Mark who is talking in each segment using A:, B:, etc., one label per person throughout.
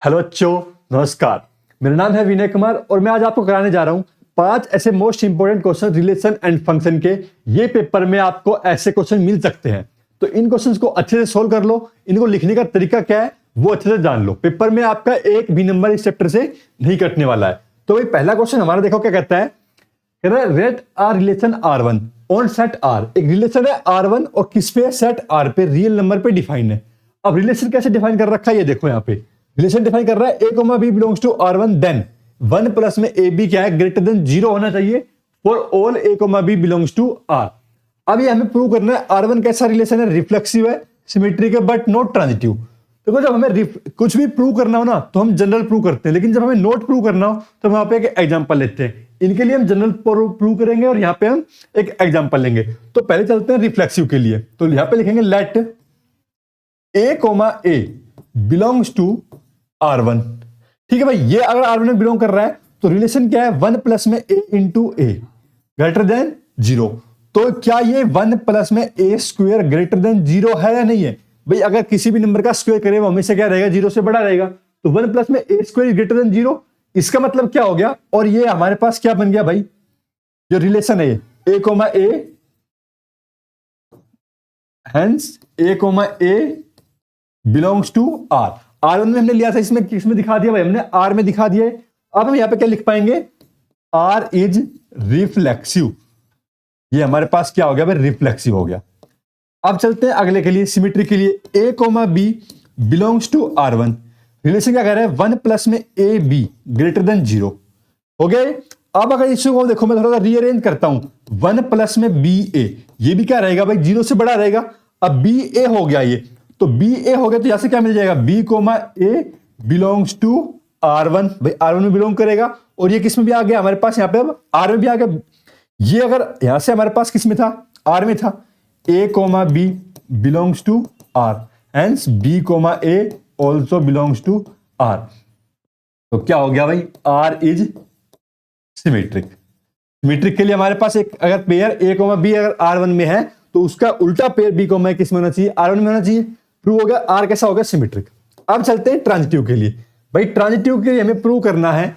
A: Hello बच्चों, नमस्कार। मेरा नाम है विनय कुमार और मैं आज आपको कराने जा रहा हूं 5 ऐसे most important question relation and function के। ये पेपर में आपको ऐसे क्वेश्चन मिल सकते हैं, तो इन क्वेश्चंस को अच्छे से सोल्व कर लो। इनको लिखने का तरीका क्या है वो अच्छे से जान लो। पेपर में आपका एक भी नंबर इस चैप्टर से नहीं कटने वाला है। तो भाई पहला क्वेश्चन हमारा देखो क्या कहता है। कह रहा है let R relation R1 on set R। एक रिलेशन है R1 और किस पे? सेट R पे, रियल नंबर पे डिफाइन है। अब रिलेशन कैसे डिफाइन कर रखा है ये देखो। यहाँ पे रिलेशन डिफाइन कर रहा है a comma b belongs to R1 then 1 plus में a b क्या है? ग्रेटर देन 0 होना चाहिए for all a comma b belongs to R। अब ये हमें प्रूव करना है R1 कैसा रिलेशन है? रिफ्लेक्सिव है, सिमेट्रिक है, बट नॉट ट्रांजिटिव। देखो जब हमें कुछ भी प्रूव करना हो ना तो हम जनरल प्रूव करते हैं, लेकिन जब हमें नोट प्रूव करना हो तो हम यहाँ पे एक एग्जांपल लेते हैं। इनके लिए हम जनरल प्रूव करेंगे और यहाँ पे हम एक एग्जांपल लेंगे। तो पहले चलते हैं रिफ्लेक्सिव के लिए। तो यहाँ पे लिखेंगे let a comma a belongs to R1। ठीक है भाई, ये अगर R1 में बिलोंग कर रहा है तो रिलेशन क्या है? 1 प्लस में a into a greater than 0। तो क्या ये 1 प्लस में a स्क्वायर ग्रेटर देन 0 है या नहीं है? भाई अगर किसी भी नंबर का स्क्वायर करें वो हमेशा क्या रहेगा? 0 से बड़ा रहेगा। तो 1 प्लस में a स्क्वायर ग्रेटर देन 0, इसका मतलब क्या हो गया? और ये हमारे पास क्या बन गया भाई? जो रिलेशन है a comma a, hence a comma a belongs to R। R1 में हमने लिया था, इसमें किसमें दिखा दिया भाई? हमने R में दिखा दिया है। अब हम यहां पे क्या लिख पाएंगे? R is reflexive. ये हमारे पास क्या हो गया भाई? रिफ्लेक्सिव हो गया। अब चलते हैं अगले के लिए, सिमेट्री के लिए। a comma b belongs to R1। Relation क्या कह रहा है? 1 प्लस में a b ग्रेटर देन 0 हो गए। अब अगर इस को देखो, मैं थोड़ा सा रीअरेंज करता हूं। 1 प्लस में b a, ये भी क्या रहेगा भाई? 0 से बड़ा रहेगा। अब b a हो गया, ये तो बी ए हो गया, तो यहां से क्या मिल जाएगा? B comma a belongs to R1। भाई R1 में बिलोंग करेगा। और ये किस में भी आ गया हमारे पास? यहाँ पे अब R में भी आ गया। ये अगर यहां से हमारे पास किस में था? R में था। A comma B belongs to R, hence B comma A also belongs to R। तो क्या हो गया भाई? R is symmetric. सिमेट्रिक के लिए हमारे पास एक अगर पेयर ए कोमा बी अगर R1 में है तो उसका उल्टा पेयर बी कोमा किस में होना चाहिए? R1 में होना चाहिए। प्रूव हो गया। R कैसा हो गया? सिमेट्रिक। अब चलते हैं ट्रांजिटिव के लिए। भाई ट्रांजिटिव के लिए हमें प्रूव करना है,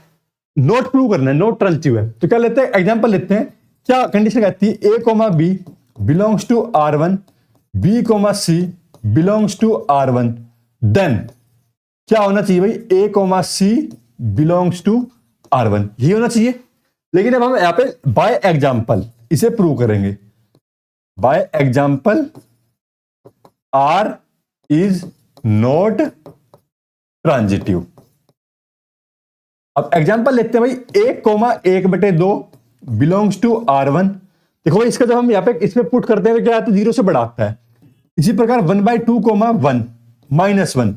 A: नोट प्रूव करना है, नोट ट्रांजिटिव है। तो क्या लेते हैं? एग्जांपल लेते हैं। क्या कंडीशन कहती है? a comma b belongs to R1, b comma c belongs to R1 then क्या होना चाहिए भाई? a comma c belongs to R1, ये होना चाहिए। लेकिन अब हम यहां पे बाय एग्जांपल इसे प्रूव करेंगे। By example R is not transitive. अब एग्जांपल लेते हैं भाई। 1,1/2 बिलोंग्स टू R1। देखो इसका जब हम यहाँ पे इसमें पुट करते हैं तो क्या आता है? 0 से बड़ा आता है। इसी प्रकार 1/2,1 -1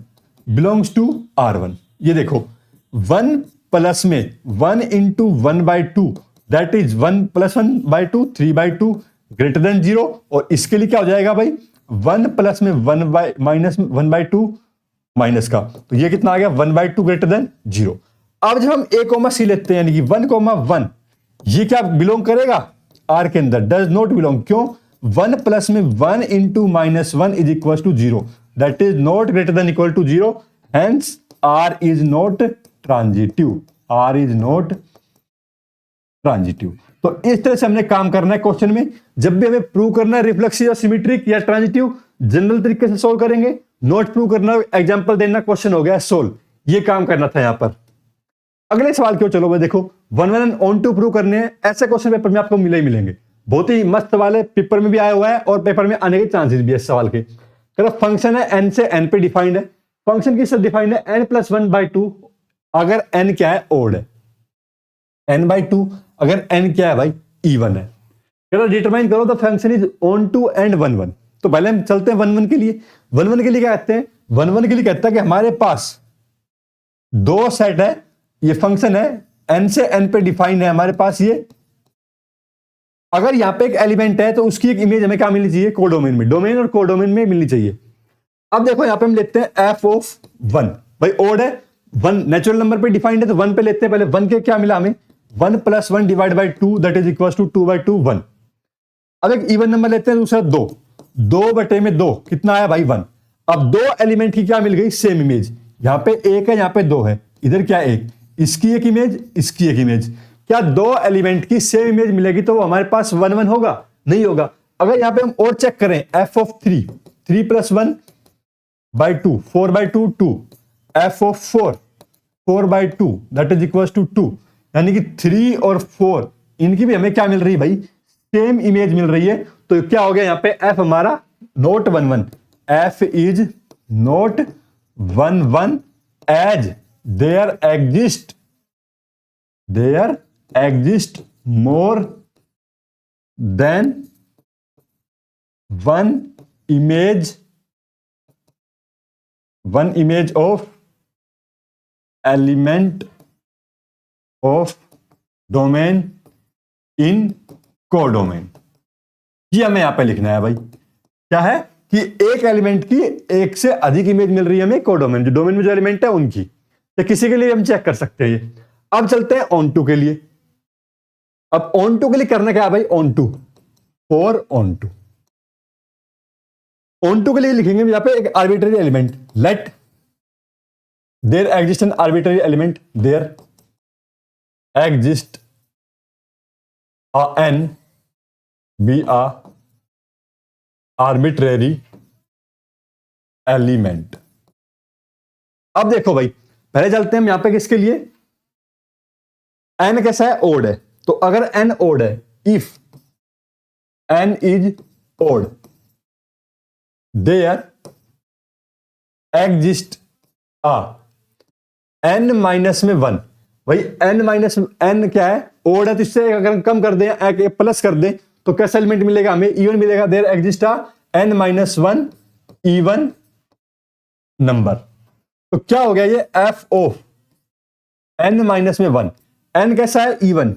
A: बिलोंग्स टू R1। ये देखो 1 प्लस में 1 into 1/2 that is 1 + 1/2 3/2 greater than 0। और इसके लिए क्या हो जाएगा भाई? 1 प्लस में 1/2 माइनस का, तो ये कितना आ गया? 1/2 ग्रेटर देन 0। अब जब हम a कोमा c लेते हैं यानी कि 1,1, ये क्या बिलोंग करेगा? R के अंदर। Does not belong. क्यों? 1 प्लस में 1 into -1 is equal to 0 that is not greater than equal to 0, hence R is not transitive. R is not transitive. तो इस तरह से हमने काम करना है क्वेश्चन में। जब भी हमें प्रूव करना है रिफ्लेक्सिव या सिमेट्रिक या ट्रांजिटिव, जनरल तरीके से सोल्व करेंगे। नोट प्रूव करना, एग्जांपल देना, क्वेश्चन हो गया सोल्व। ये काम करना था यहां पर। अगले सवाल क्यों? चलो भाई देखो 1 एंड ऑन टू प्रूव करने हैं। ऐसे क्वेश्चन पेपर में आपको मिले ही मिलेंगे। बहुत ही मस्त सवाल है, पेपर में भी आया हुआ है और पेपर में आने के चांसेस भी है इस सवाल के। फंक्शन है n से n पे डिफाइंड है। फंक्शन किससे डिफाइंड है? n + 1/2 अगर n क्या है? ओड है। n/2 अगर n क्या है भाई? इवन है। डिटरमाइन करो the function is onto and 1 तो पहले हम चलते हैं 1 के लिए। 1 के लिए क्या कहते हैं? 1 के लिए कहता है कि हमारे पास दो सेट है। ये फंक्शन है n से n पे डिफाइंड है हमारे पास। ये अगर यहां पे एक एलिमेंट है तो उसकी एक इमेज हमें क्या मिलनी चाहिए? कोडोमेन में। डोमेन और कोडोमेन में मिलनी चाहिए। अब देखो यहां पे हम लेते हैं f(1). भाई ओड है, 1 नेचुरल नंबर पे डिफाइंड है तो 1 पे लेते हैं। पहले 1 के क्या मिला हमें? 1 + 1 / 2 दैट इज इक्वल टू 2/2 1। अब एक इवन नंबर लेते हैं दूसरा 2 बटे में 2 कितना आया भाई? 1। अब दो एलिमेंट की क्या मिल गई? Same image. यहाँ पे एक है, यहाँ पे दो है, इधर क्या एक, इसकी एक इमेज, इसकी एक इमेज। क्या दो एलिमेंट की सेम इमेज मिलेगी तो वो हमारे पास 1 1 होगा? नहीं होगा। अगर यहाँ पे हम और चेक करें, f of 3, 3 + 1 by 2, 4 by 2 2, f of 4, 4 by 2 that is equal to 2, यानी कि 3 और 4 इनकी भी हमें क्या मिल रही है भाई? सेम इमेज मिल रही है। तो क्या हो गया यहाँ पे? f हमारा not 1 1, f is not 1 1 as there exist more than one image of element of domain in codomain। ये हमें यहां पे लिखना है भाई। क्या है कि एक एलिमेंट की एक से अधिक इमेज मिल रही है हमें कोडोमेन, जो डोमेन में जो एलिमेंट है उनकी, या किसी के लिए हम चेक कर सकते हैं ये। अब चलते हैं ऑन टू के लिए। अब ऑन टू के लिए करना क्या है भाई? Onto, for onto. Onto के लिए लिखेंगे यहां पे एक arbitrary element, let there exist an arbitrary element, there exist an b arbitrary element. अब देखो भाई, पहले चलते हैं हम यहां पे किसके लिए, एन कैसा है? ओड है। तो अगर एन ओड है, if n is odd, there exist n minus में 1। भाई n माइनस n क्या है? ओड है, तो इससे अगर हम कम कर दें, एक प्लस कर दें, तो कैसा एलिमेंट मिलेगा हमें? इवन मिलेगा। There exist n minus 1 even number. तो क्या हो गया ये? f ऑफ n माइनस में 1। n कैसा है? इवन।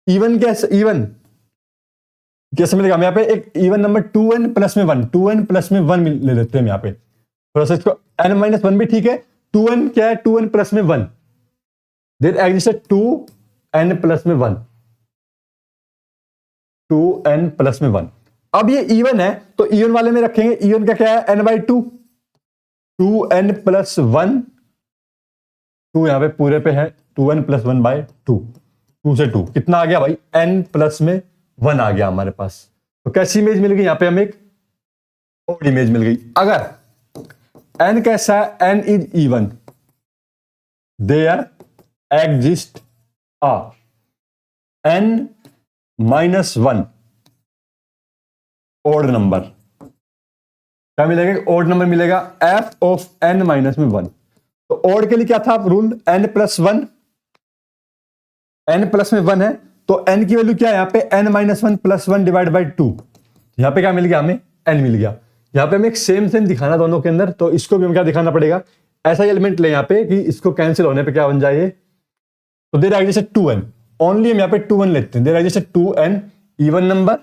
A: इवन कैसे? इवन कैसे मिलेगा हमें? यहाँ पे एक इवन नंबर 2n प्लस में 1, 2n प्लस में 1 ले लेते हैं यहाँ पे, थोड़ा सा इसको n माइनस 1 भी ठीक है। 2n क्या है? 2n प्लस में 1, देयर एग्जिस्ट 2n प्लस में 1, 2n प्लस में 1। अब ये इवन है तो इवन वाले में रखेंगे। इवन का क्या है? n/2, 2n प्लस 1, 2 यहां पे पूरे पे है, 2n प्लस 1/2, 2 से 2 कितना आ गया भाई? n प्लस में 1 आ गया हमारे पास। तो कैसी इमेज मिल गई यहां पे? हमें एक ओड इमेज मिल गई। अगर n कैसा है? n is even, there exist n minus 1 odd number. क्या मिलेगा? ओड नंबर मिलेगा, f ऑफ n माइनस में 1। तो ओड के लिए क्या था rule? n plus 1, n plus में 1 है तो n की वैल्यू क्या है यहाँ पे? n minus 1 plus 1 divide by 2। यहाँ पे क्या मिल गया हमें? n मिल गया। यहाँ पे हमें एक सेम दिखाना दोनों के अंदर, तो इसको भी हम क्या दिखाना पड़ेगा? ऐसा ही एलिमेंट ले यहाँ पे कि इसको कैंसिल होने पे क्या बन जाए? तो देयर एग्जिस्ट 2n, ओनली हम यहाँ पे 2n लेते हैं। There exist 2n even number,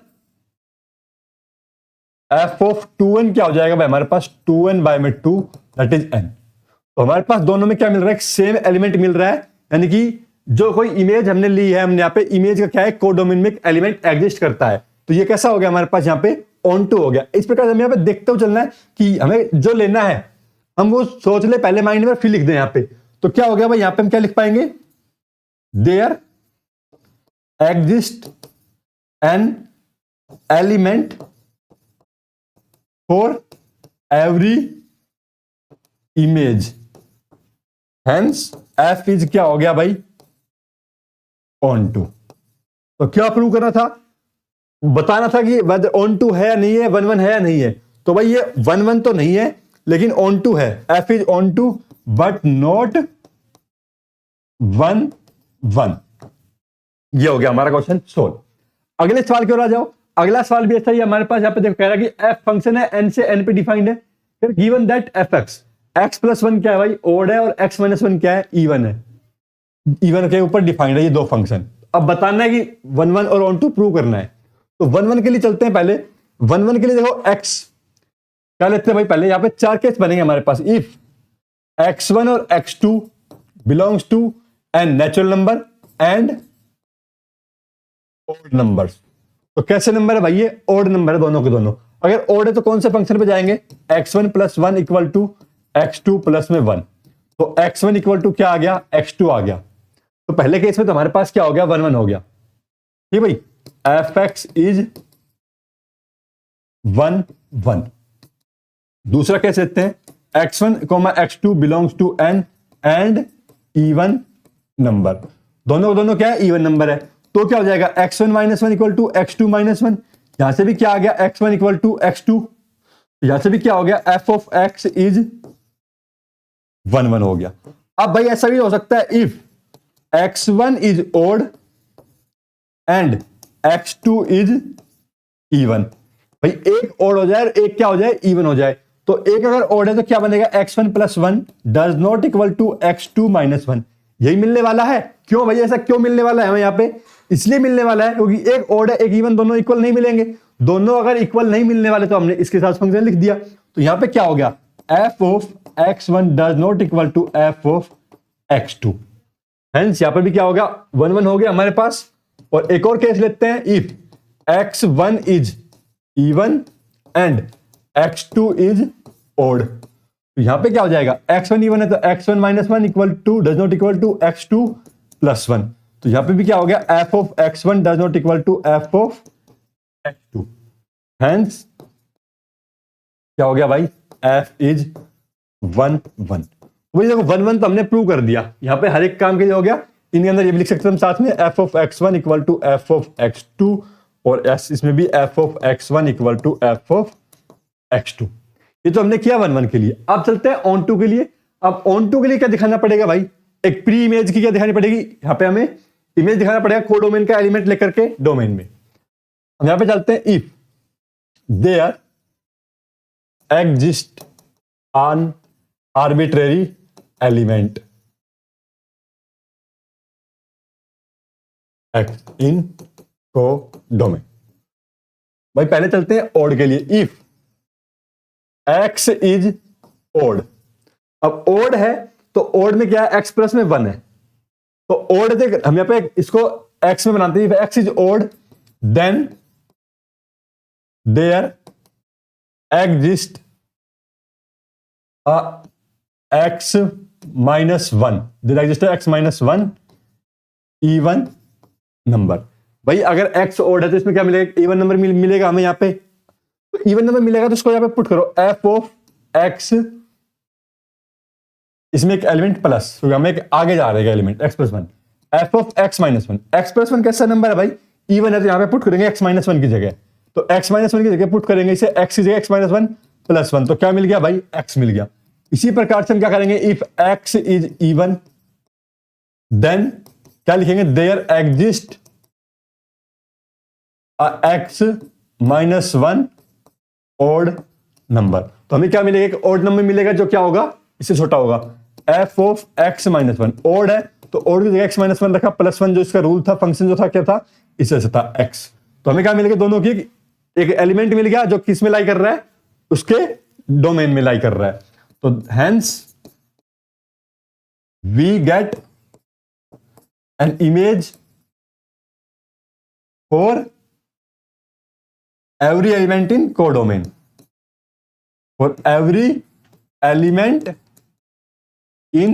A: f of 2n क्या हो जाएगा भाई हमारे पास? 2n बाय में 2 दैट इज n। तो हमारे पास दोनों में क्या मिल रहा है? सेम एलिमेंट मिल रहा है, यानी कि जो कोई इमेज हमने ली है, हमने यहाँ पे इमेज का क्या है? कोडोमेन में एक एलिमेंट एग्जिस्ट करता है। तो ये कैसा हो गया हमारे पास? यहाँ पे ऑन टू हो गया। इस प्रकार हमें यहाँ पे देखते हुए चलना है कि हमें जो लेना है हम वो सोच ले पहले माइंड में, फिर लिख दें यहाँ पे। तो क्या हो गया भाई? यहाँ पे हम क्या लिख पाएंगे? There exist an element for every image, hence f is क्या हो गया भाई? Onto. तो क्या प्रूव करना था? बताना था कि वेदर ऑन टू है या नहीं है, 1 1 है या नहीं है। तो भाई ये 1 1 तो नहीं है, लेकिन ऑन टू है। f is onto but not 1 1। ये हो गया हमारा क्वेश्चन सोल्व। अगले सवाल की ओर आ जाओ। अगला सवाल भी ऐसा ही हमारे पास। यहाँ पे देखो कह रहा है कि f फंक्शन है n से n पे डिफाइंड है। फिर given that fx, x plus 1 क्या है भाई? ओड है, और x माइनस 1 क्या है? इवन है। इवन के ऊपर डिफाइंड है ये दो फंक्शन। अब बताना है कि 1 1 और ऑन टू प्रूव करना है। तो 1 1 के लिए चलते हैं पहले। 1 1 के लिए देखो x क्या लेते हैं भाई? पहले यहाँ पे 4 केस बनेंगे हमारे पास। इफ x1 और x2 belongs to an natural number and odd numbers. तो कैसे नंबर है भाई? ये ओड नंबर है दोनों के दोनों। अगर ओड है तो कौन से फंक्शन पे जाएंगे? x1 plus 1 equal to x2 plus में 1, तो x1 इक्वल टू क्या आ गया, x2 आ गया। तो पहले केस में तो हमारे पास क्या हो गया, 1 1 हो गया, ठीक भाई, fx इज 1 1। दूसरा केस लेते हैं, x1, x2 belongs to n and even number, दोनों क्या है, इवन नंबर है। तो क्या हो जाएगा, x1 minus 1 equal to x2 minus 1। यहां से भी क्या आ गया, x1 इक्वल टू x2, यहां से भी क्या हो गया, f ऑफ x इज 1 1 हो गया। अब भाई ऐसा भी हो सकता है, if x1 is odd and x2 is even, भाई एक ओड हो जाए और एक क्या हो जाए, इवन हो जाए। तो एक अगर ओड है तो क्या बनेगा, x1 plus 1 does not equal to x2 minus 1, यही मिलने वाला है। क्यों भाई, ऐसा क्यों मिलने वाला है हमें यहाँ पे, इसलिए मिलने वाला है क्योंकि एक ओड है एक इवन, दोनों इक्वल नहीं मिलेंगे। दोनों अगर इक्वल नहीं मिलने वाले तो हमने इसके साथ फंक्शन लिख दिया। तो यहां पे क्या हो गया, f of x1 does not equal to f of x2, hence यहां पर भी क्या हो गया, 1 1 हो गया हमारे पास। और एक और केस लेते हैं, if x1 is even and x2 is odd, तो यहां पे क्या हो जाएगा, x1 इवन है तो x1 minus 1 equal to does not equal to x2 plus 1, तो यहां पे भी क्या हो गया, f of x1 does not equal to f of x2, hence क्या हो गया भाई, f इज 1 1। वही देखो 1 1 तो हमने प्रूव कर दिया, यहां पे हर एक काम के लिए हो गया। इनके अंदर ये भी लिख सकते हैं हम साथ में, f of x1 equal to f of x2, और इसमें भी f of x1 equal to f of x2। ये तो हमने किया 1 1 के लिए। अब चलते हैं ऑन टू के लिए। अब ऑन टू के लिए क्या दिखाना पड़ेगा भाई, एक प्री इमेज की क्या दिखानी पड़ेगी, यहां पे हमें इमेज दिखाना पड़ेगा कोडोमेन का एलिमेंट लेकर के डोमेन में। हम यहां पे चलते हैं, if there exist an arbitrary element x in codomain। भाई पहले चलते हैं ओड के लिए, इफ x इज ओड। अब ओड है तो ओड में क्या है, x प्लस में 1 है, तो ओड देख हम यहां पे इसको x में बनाते हैं, if x is odd then there exist x minus 1, there exist x minus 1 even number. भाई अगर x ओड है तो इसमें क्या मिलेगा, इवन नंबर मिलेगा हमें यहाँ पे, तो इवन नंबर मिलेगा तो इसको यहाँ पे पुट करो, f ऑफ x, इसमें एक एलिमेंट प्लस, तो हमें एक आगे जा रहेगा element x plus 1, f of x minus 1। x plus 1 कैसा नंबर है भाई, इवन है, तो यहाँ पे पुट करेंगे x माइनस 1 की जगह, तो x माइनस 1 की जगह पुट करेंगे इसे x की जगह x माइनस 1 प्लस 1, तो क्या मिल गया भाई, x मिल गया। इसी प्रकार से हम क्या करेंगे, if x is even then क्या लिखेंगे, there exist x minus 1 odd number. तो हमें क्या मिलेगा, एक ओड नंबर मिलेगा जो क्या होगा, इससे छोटा होगा, f of x minus 1, odd है तो ओड की जगह x माइनस 1 रखा, प्लस 1 जो इसका रूल था, फंक्शन जो था क्या था, इससे था x। तो हमें क्या मिलेगा, दोनों की एक एलिमेंट मिल गया जो किस में लाई कर रहा है, उसके डोमेन में लाई कर रहा है। तो hence we get an image for every element in codomain, for every element in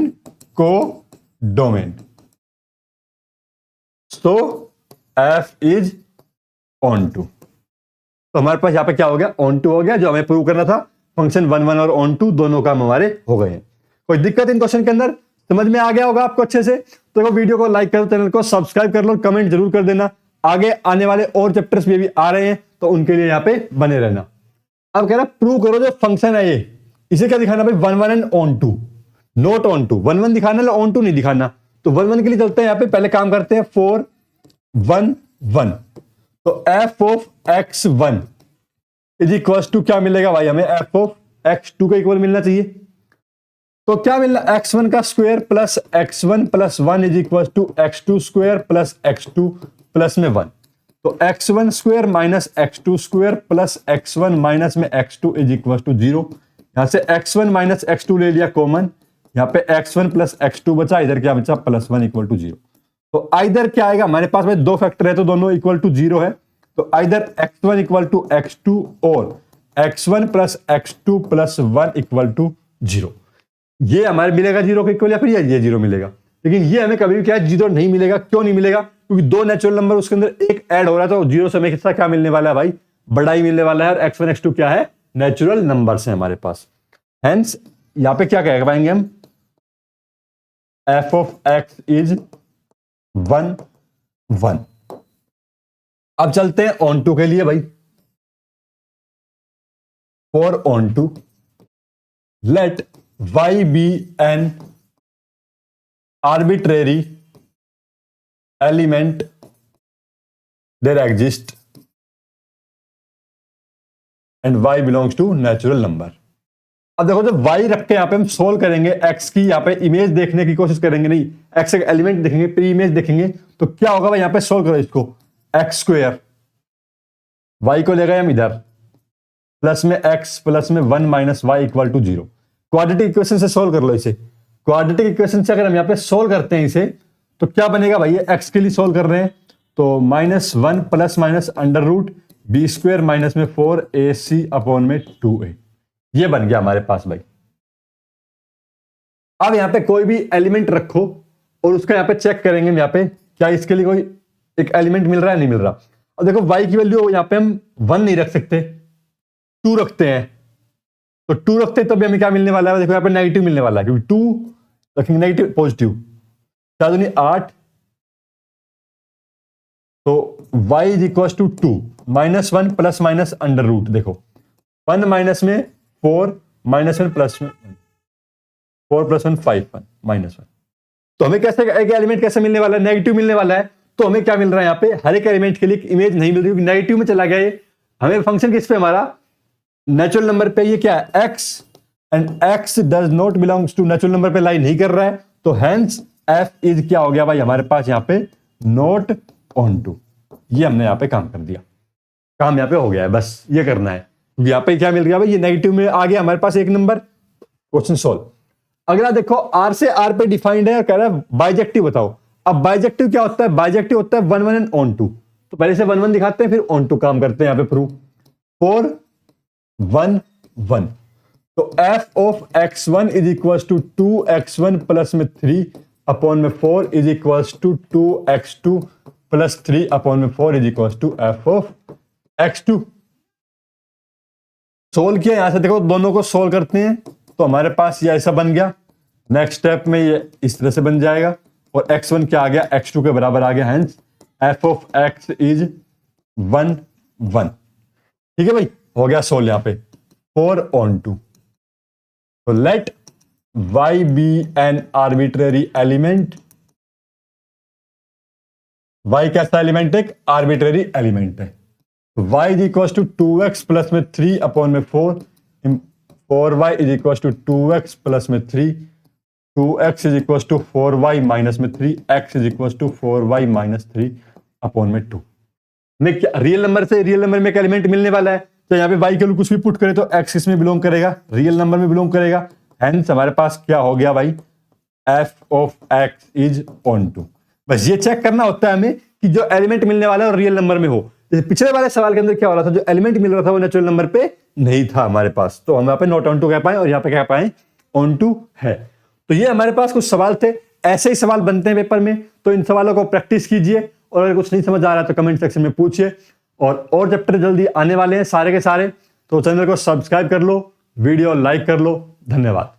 A: codomain, so f is onto। तो हमारे पास यहां पे क्या हो गया, onto हो गया, जो हमें प्रूव करना था। फंक्शन 1 1 और onto दोनों काम हमारे हो गए हैं। कोई दिक्कत इन क्वेश्चन के अंदर समझ में आ गया होगा आपको अच्छे से, तो वीडियो को लाइक करो, चैनल को सब्सक्राइब कर लो, कमेंट जरूर कर देना। आगे आने वाले और चैप्टर्स भी आ रहे हैं तो उनके लिए यहाँ पे बने रहना। अब कह रहा प्रूव करो जो फंक्शन है ये, इसे क्या दिखाना भाई, 1 1 and onto, not onto. 1 1 दिखाना है, ऑन टू नहीं दिखाना। तो 1 1 के लिए चलते हैं, यहाँ पे पहले काम करते हैं 4 1 1। तो f of x1 is equal to क्या मिलेगा भाई, हमें f ऑफ x2 का इक्वल मिलना चाहिए। तो क्या मिलना, x1 का square plus x1 plus 1 is equal to x2 square plus x2 plus में 1। तो x1 square minus x2 square plus x1 minus में x2 इज इक्वल टू 0। यहां से x1 माइनस x2 ले लिया कॉमन, यहां पे x1 प्लस x2 बचा, इधर क्या बचा, प्लस 1 इक्वल टू 0। तो आइदर क्या आएगा, हमारे पास में दो फैक्टर है तो दोनों इक्वल टू 0 है। तो either x1 equal to x2 और x1 plus x2 plus 1 equal to 0। ये हमारे मिलेगा जीरो के इक्वल या फिर ये जीरो मिलेगा, लेकिन ये हमें कभी भी क्या है जीरो नहीं मिलेगा। क्यों नहीं मिलेगा? क्योंकि दो नेचुरल नंबर उसके अंदर एक ऐड हो रहा है, तो जीरो से हमें कितना क्या मिलने वाला है भाई? बड़ा ही मिलने वाला है। और x1 x2 क्या है? नेचुरल नंबर्स है हमारे पास। हेंस यहां पे क्या कह पाएंगे हम? f of x is 1 1। अब चलते हैं ऑन टू के लिए भाई। For onto let y be an arbitrary element there exist and y belongs to natural number। अब देखो जब y रख के यहां पे हम सोल्व करेंगे, x की यहां पे इमेज देखने की कोशिश करेंगे, नहीं x का एलिमेंट देखेंगे, प्री इमेज देखेंगे, तो क्या होगा भाई? यहां पे सोल्व करो इसको, x स्क्वायर, y को लेगा हम इधर, प्लस में x प्लस में 1 minus y equal to 0। Quadratic equation से सोल्व कर लो इसे। क्वाड्रेटिक इक्वेशन से अगर हम यहां पे सोल्व करते हैं इसे, तो क्या बनेगा भाई? ये x के लिए सोल्व कर रहे हैं, तो -1 plus minus under root b square minus में 4ac अपॉन में 2a, ये बन गया हमारे पास भाई। अब यहां पे कोई भी एलिमेंट रखो और उसका यहां पे चेक करेंगे यहां पे क्या इसके लिए कोई एक एलिमेंट मिल रहा है, नहीं मिल रहा। और देखो y की वैल्यू यहां पे हम 1 नहीं रख सकते, 2 रखते हैं, तो 2 रखते हैं तो भी हमें क्या मिलने वाला है? देखो यहां पे नेगेटिव मिलने वाला है, क्योंकि 2 रखेंगे नेगेटिव पॉजिटिव, 4 दूनी 8, तो y is equal to 2 -1 plus minus under root, देखो 1 माइनस में 4 माइनस 1 प्लस में 4 प्लस 1 5 1 माइनस 1। तो हमें कैसे एक एलिमेंट कैसे मिलने वाला है? नेगेटिव मिलने वाला है। तो हमें क्या मिल रहा है यहाँ पे? हर एक एलिमेंट के लिए इमेज नहीं मिल रही, क्योंकि नेगेटिव में चला गया ये। हमें फंक्शन किस पे? हमारा नेचुरल नंबर पे। ये क्या है? x, and x does not belongs to natural number पे लाई नहीं कर रहा है, तो हेंस f इज क्या हो गया भाई हमारे पास यहाँ पे? Not onto. ये हमने यहाँ पे काम कर दिया, काम यहाँ पे हो गया है, बस ये करना है। क्योंकि यहाँ पे क्या मिल गया भाई? ये नेगेटिव में आ गया हमारे पास एक नंबर। Question solve. अगला देखो, r से r पे डिफाइंड है, कह रहा है बाइजेक्टिव बताओ। अब बाइजेक्टिव क्या होता है? बाइजेक्टिव होता है 1 1 एंड ऑन टू। तो पहले से 1 1 दिखाते हैं, फिर ऑन टू काम करते हैं यहाँ पे प्रूफ। 4 1 1, तो f of x1 is equal to 2x1 plus में 3 अपॉन में 4 is equal to 2x2 plus 3 upon में 4 is equal to f of x2। Solve किया, यहां से देखो दोनों को सोल्व करते हैं, तो हमारे पास ये ऐसा बन गया। नेक्स्ट स्टेप में ये इस तरह से बन जाएगा, और x1 क्या आ गया? x2 के बराबर आ गया। Hence f of x is 1 1। ठीक है भाई, हो गया सोल्व यहां पे। 4 ऑन टू, तो let y be an arbitrary element. y कैसा एलिमेंट है? आर्बिट्रेरी एलिमेंट है। y is equal to 2x plus में 3 अपॉन में 4y is equal to 2x plus में 3, 2x is equal to 4y minus में 3, x is equal to 4y minus 3 upon में 2। Real number से real number में एक element मिलने वाला है, तो यहाँ पे y के लिए कुछ भी पुट करें तो x इसमें बिलोंग करेगा, रियल नंबर में बिलोंग करेगा। हेंस हमारे पास क्या हो गया भाई? f of x is onto. बस ये चेक करना होता है हमें कि जो एलिमेंट मिलने वाला है और रियल नंबर में हो। पिछले वाले सवाल के अंदर क्या हो रहा था? जो एलिमेंट मिल रहा था वो नेचुरल नंबर पे नहीं था हमारे पास, तो हम यहाँ पे नॉट ऑन टू कह पाए और यहाँ पे कह पाए ऑन टू है। तो ये हमारे पास कुछ सवाल थे, ऐसे ही सवाल बनते हैं पेपर में, तो इन सवालों को प्रैक्टिस कीजिए, और अगर कुछ नहीं समझ आ रहा है तो कमेंट सेक्शन में पूछिए। और चैप्टर जल्दी आने वाले हैं सारे के सारे, तो चैनल को सब्सक्राइब कर लो, वीडियो लाइक कर लो। धन्यवाद।